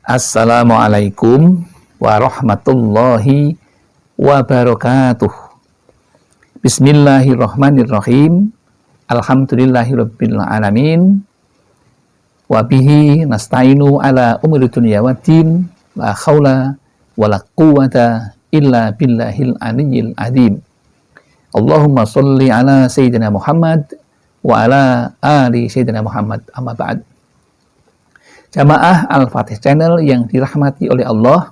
Assalamualaikum warahmatullahi wabarakatuh. Bismillahirrahmanirrahim. Alhamdulillahirabbil alamin. Wa bihi nasta'inu ala umuri dunya waddin. La haula wala quwwata illa billahil aliyyil azim. Allahumma shalli ala sayyidina Muhammad wa ala ali sayyidina Muhammad. Amma ba'd. Jamaah Al-Fatih Channel yang dirahmati oleh Allah.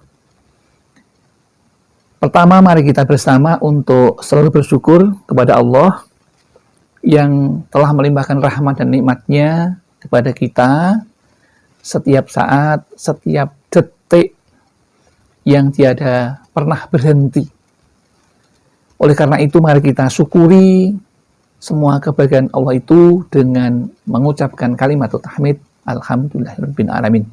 Pertama, mari kita bersama untuk selalu bersyukur kepada Allah yang telah melimpahkan rahmat dan nikmatnya kepada kita setiap saat, setiap detik yang tiada pernah berhenti. Oleh karena itu, mari kita syukuri semua kebahagiaan Allah itu dengan mengucapkan kalimat tahmid. Alhamdulillahirabbil alamin.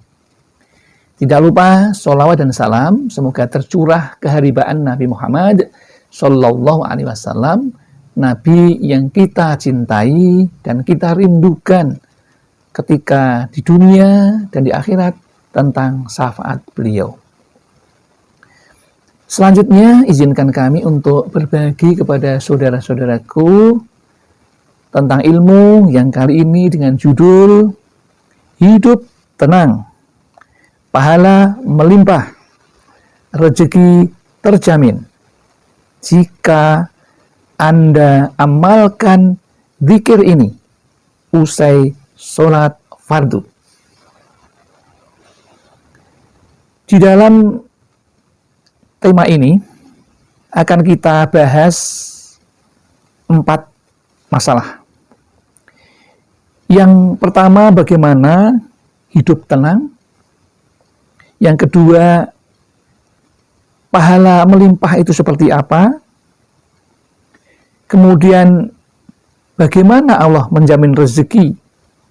Tidak lupa sholawat dan salam semoga tercurah keharibaan Nabi Muhammad Sallallahu Alaihi Wasallam, Nabi yang kita cintai dan kita rindukan ketika di dunia dan di akhirat tentang syafaat beliau. Selanjutnya izinkan kami untuk berbagi kepada saudara-saudaraku tentang ilmu yang kali ini dengan judul Hidup tenang, pahala melimpah, rezeki terjamin jika Anda amalkan zikir ini usai sholat fardu. Di dalam tema ini akan kita bahas 4 masalah. Yang pertama, bagaimana hidup tenang. Yang kedua, pahala melimpah itu seperti apa. Kemudian, bagaimana Allah menjamin rezeki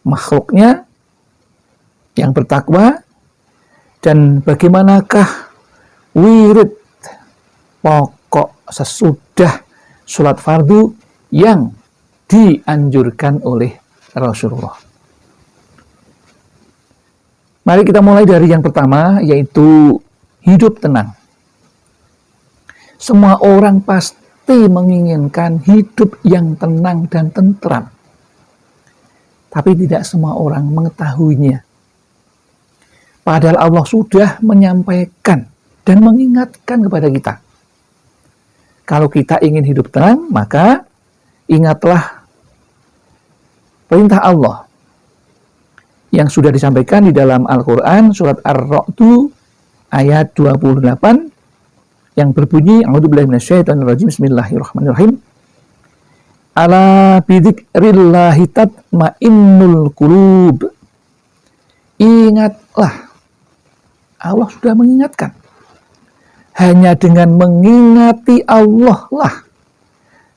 makhluknya yang bertakwa. Dan bagaimanakah wirid pokok sesudah sholat fardu yang dianjurkan oleh Rasulullah. Mari kita mulai dari yang pertama, yaitu hidup tenang. Semua orang pasti menginginkan hidup yang tenang dan tentram. Tapi tidak semua orang mengetahuinya. Padahal Allah sudah menyampaikan dan mengingatkan kepada kita. Kalau kita ingin hidup tenang, maka ingatlah perintah Allah yang sudah disampaikan di dalam Al-Quran surat Ar-Ra'd ayat 28 yang berbunyi A'udzubillahi minasyaitonirrajim Bismillahirrahmanirrahim. Ala bidzikrillahi tatmainnul qulub. Ingatlah, Allah sudah mengingatkan. Hanya dengan mengingati Allah lah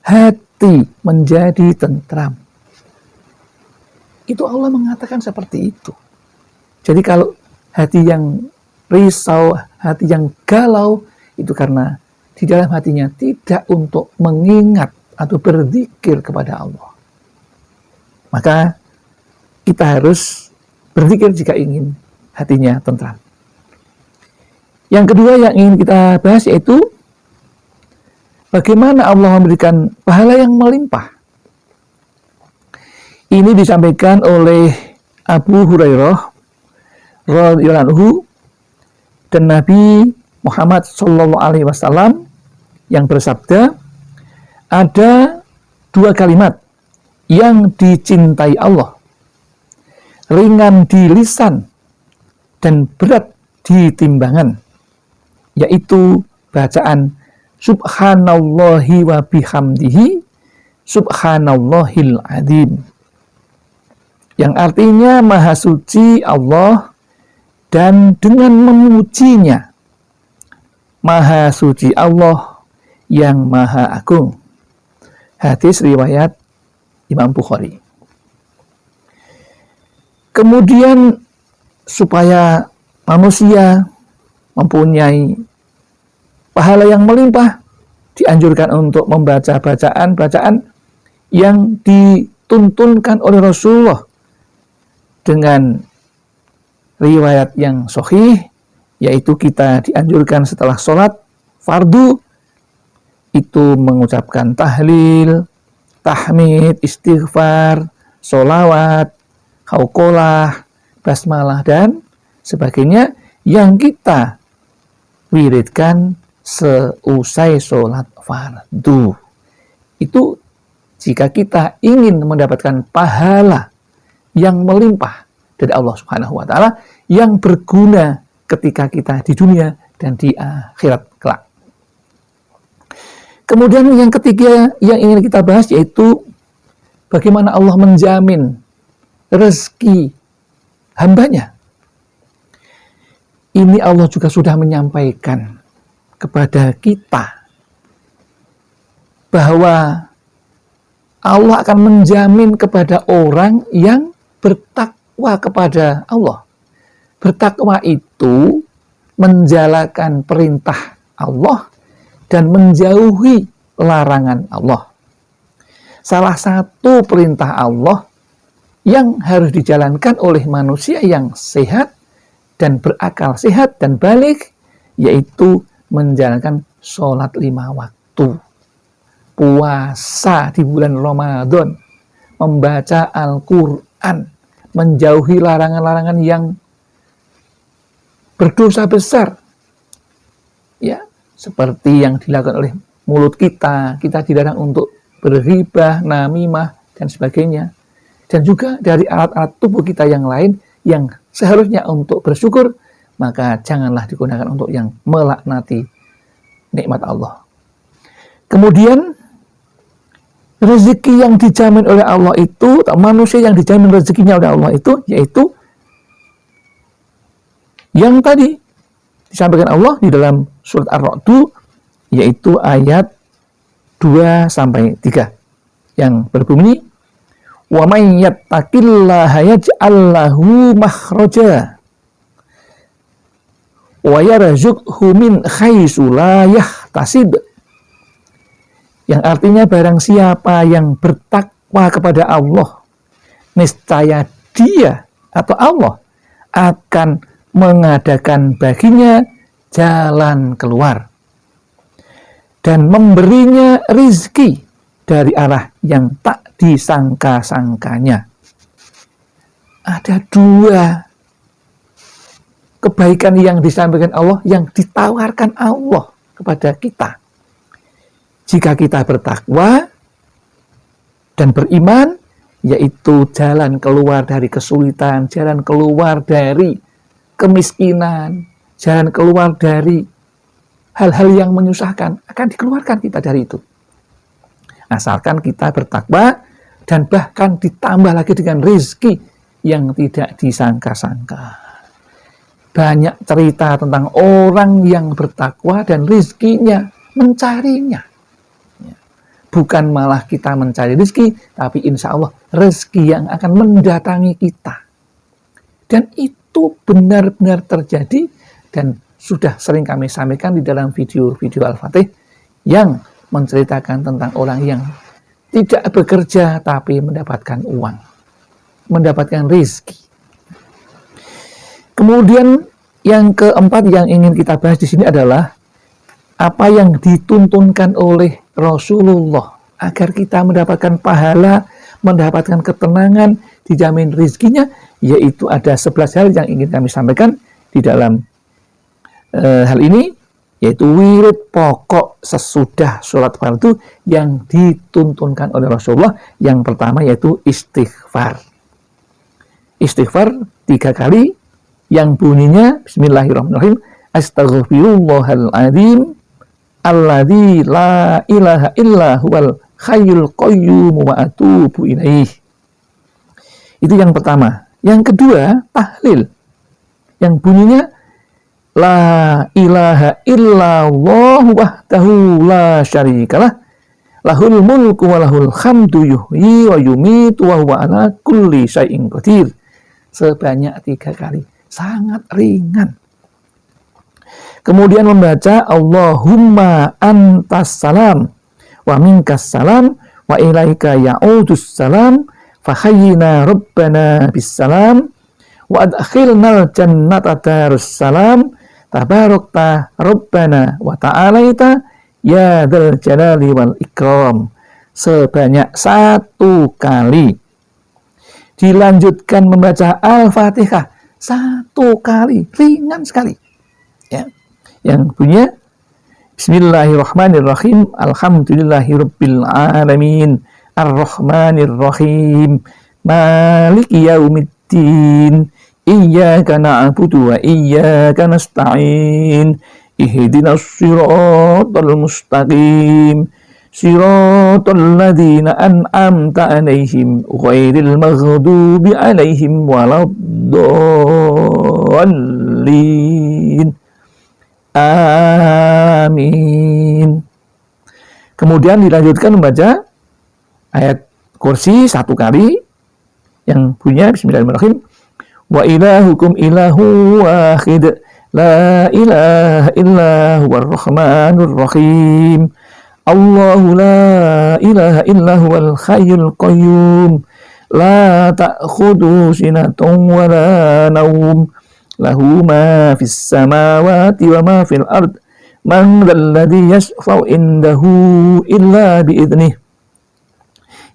hati menjadi tentram. Itu Allah mengatakan seperti itu. Jadi kalau hati yang risau, hati yang galau, itu karena di dalam hatinya tidak untuk mengingat atau berzikir kepada Allah. Maka kita harus berzikir jika ingin hatinya tentram. Yang kedua yang ingin kita bahas yaitu bagaimana Allah memberikan pahala yang melimpah. Ini disampaikan oleh Abu Hurairah radhiyallahu anhu dan Nabi Muhammad sallallahu alaihi wasallam yang bersabda, ada 2 kalimat yang dicintai Allah, ringan di lisan dan berat di timbangan, yaitu bacaan subhanallahi wa bihamdihi subhanallahil adzim, yang artinya maha suci Allah dan dengan memujinya maha suci Allah yang maha agung. Hadis riwayat Imam Bukhari. Kemudian supaya manusia mempunyai pahala yang melimpah, dianjurkan untuk membaca bacaan-bacaan yang dituntunkan oleh Rasulullah dengan riwayat yang sahih yaitu kita dianjurkan setelah sholat fardu itu mengucapkan tahlil, tahmid, istighfar, sholawat, hauqolah, basmalah, dan sebagainya yang kita wiridkan seusai sholat fardu. Itu jika kita ingin mendapatkan pahala yang melimpah dari Allah Subhanahu wa Ta'ala yang berguna ketika kita di dunia dan di akhirat kelak. Kemudian yang ketiga yang ingin kita bahas yaitu bagaimana Allah menjamin rezeki hambanya. Ini Allah juga sudah menyampaikan kepada kita bahwa Allah akan menjamin kepada orang yang bertakwa kepada Allah. Bertakwa itu menjalankan perintah Allah dan menjauhi larangan Allah. Salah satu perintah Allah yang harus dijalankan oleh manusia yang sehat dan berakal sehat dan balik, yaitu menjalankan sholat 5 waktu, puasa di bulan Ramadan, membaca Al-Quran, menjauhi larangan-larangan yang berdosa besar, ya, seperti yang dilakukan oleh mulut kita dilarang untuk berghibah, namimah, dan sebagainya. Dan juga dari alat-alat tubuh kita yang lain yang seharusnya untuk bersyukur, maka janganlah digunakan untuk yang melaknati nikmat Allah. Kemudian rezeki yang dijamin oleh Allah itu, manusia yang dijamin rezekinya oleh Allah itu, yaitu yang tadi disampaikan Allah di dalam surat Ar-Ra'd, yaitu ayat 2-3 yang berbunyi, wa may yattaqillaha yaj'al lahu makhraja wa yarzuqhu min haitsu la yahtasib. Yang artinya barang siapa yang bertakwa kepada Allah, niscaya dia atau Allah akan mengadakan baginya jalan keluar dan memberinya rizki dari arah yang tak disangka-sangkanya. Ada 2 kebaikan yang disampaikan Allah, yang ditawarkan Allah kepada kita. Jika kita bertakwa dan beriman, yaitu jalan keluar dari kesulitan, jalan keluar dari kemiskinan, jalan keluar dari hal-hal yang menyusahkan, akan dikeluarkan kita dari itu. Asalkan kita bertakwa dan bahkan ditambah lagi dengan rezeki yang tidak disangka-sangka. Banyak cerita tentang orang yang bertakwa dan rezekinya mencarinya. Bukan malah kita mencari rezeki, tapi insya Allah rezeki yang akan mendatangi kita. Dan itu benar-benar terjadi dan sudah sering kami sampaikan di dalam video-video Al-Fatih yang menceritakan tentang orang yang tidak bekerja tapi mendapatkan uang, mendapatkan rezeki. Kemudian yang keempat yang ingin kita bahas di sini adalah apa yang dituntunkan oleh Rasulullah agar kita mendapatkan pahala, mendapatkan ketenangan, dijamin rezekinya, yaitu ada 11 hal yang ingin kami sampaikan di dalam hal ini, yaitu wirid pokok sesudah sholat fardu yang dituntunkan oleh Rasulullah. Yang pertama yaitu istighfar. Istighfar 3 kali yang bunyinya Bismillahirrahmanirrahim, Astaghfirullahaladzim alladzi la ilaha illa huwal hayyul qayyum wa atubu ilaih. Itu yang pertama. Yang kedua, tahlil yang bunyinya La ilaha illallah wahdahu la syarikalah lahul mulku wa lahul hamdu yuhyi wa yumitu wa huwa ala kulli syai'in qadir. Sebanyak 3 kali. Sangat ringan. Kemudian membaca Allahumma antas salam wa minkas salam wa ilaika ya'udus salam fa hayyina rabbana bis salam wa adkhilnal jannata darus salam tabarakta rabbana wa ta'alaita ya dzal jalali wal ikram. Sebanyak 1 kali. Dilanjutkan membaca Al-Fatihah 1 kali, ringan sekali. Ya. Yang punya Bismillahirrahmanirrahim. Alhamdulillahirabbil alamin. Ar-Rahmanirrahim. Maliki yaumiddin. Iyyaka na'budu wa iyyaka nasta'in. Ihdinas siratal mustaqim. Siratal ladzina an'amta 'alaihim ghairil maghdubi 'alaihim waladdallin. Amin. Kemudian dilanjutkan membaca ayat kursi 1 kali yang bunyinya Bismillahirrahmanirrahim. Wa ilahukum ilahu wahid la ilaha illa huwar rahmanur rahim. Allahu la ilaha illa huwal hayyul qayyum la ta'khudhu sinatun wa la nawm lahu ma fis samawati wa ma fil ard man dzalladzi yashfa'u indahu illa bi'idnih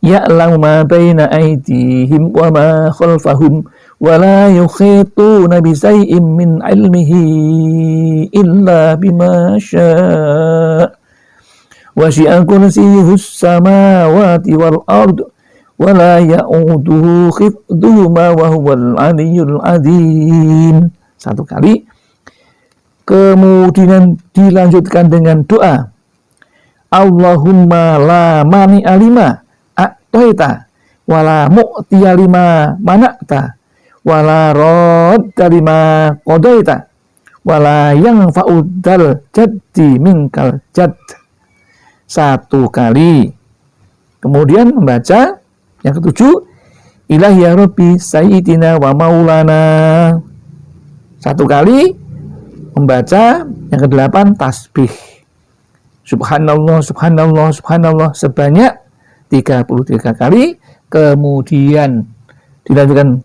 ya'lamu ma baina aydihim wa ma khalfahum wa la yuhituna bi shay'in min 'ilmihi illa bima syaa' wasi'a kursiyyuhus samawati wal ard wa la ya'uduhu hifdhuhuma wa huwal 'aliyyul 'azim. 1 kali. Kemudian dilanjutkan dengan doa. Allahumma la mani'a lima a'taita wa la mu'tiya lima mana'ta wa la radda lima qadaita wa la yanfa'u dzal jaddi minkal jadd. 1 kali. Kemudian membaca yang ke-7, Ilahi ya Rabbi Sayyidina wa Maulana. 1 kali. Membaca yang ke-8, tasbih. Subhanallah, subhanallah, subhanallah sebanyak 33 kali. Kemudian dilanjutkan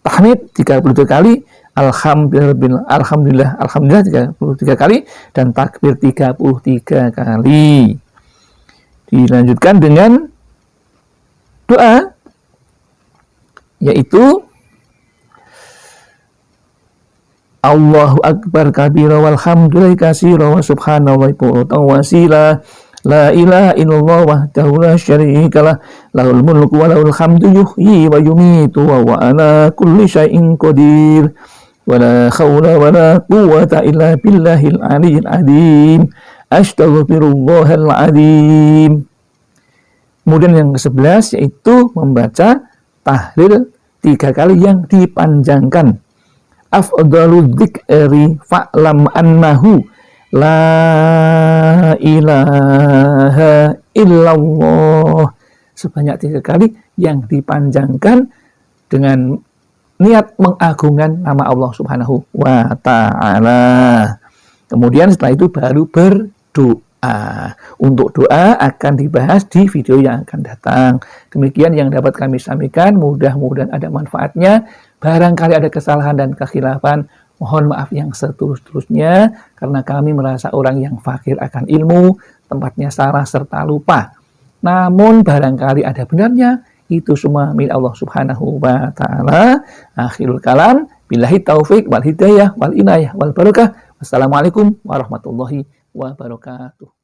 tahmid 33 kali. Alhamdulillah, alhamdulillah, alhamdulillah 33 kali. Dan takbir 33 kali. Dilanjutkan dengan doa, yaitu Allahu akbar kabira walhamdulillahi katsira wa subhanallahi bukratan wa asila. La ilaha illallah wahdahu la syarikalah lahul mulku wa lahul hamdu yuhyi wa yumitu wa huwa ala kulli syai'in qadir. Wa la haula wa la quwwata illa billahil aliyyil azim. Astaghfirullahal azim. Kemudian yang ke-11 yaitu membaca tahlil 3 kali yang dipanjangkan. Afdalu dzikri fa'lam annahu la ilaha illallah. Sebanyak 3 kali yang dipanjangkan dengan niat mengagungkan nama Allah Subhanahu wa ta'ala. Kemudian setelah itu baru berdoa. Untuk doa akan dibahas di video yang akan datang. Demikian yang dapat kami sampaikan, mudah-mudahan ada manfaatnya. Barangkali ada kesalahan dan kekhilafan, mohon maaf yang setulus-tulusnya, karena kami merasa orang yang fakir akan ilmu, tempatnya salah serta lupa. Namun barangkali ada benarnya, itu semua milik Allah Subhanahu wa ta'ala. Akhirul kalam, billahi taufik wal hidayah wal inayah wal barakah. Wassalamualaikum warahmatullahi wabarakatuh.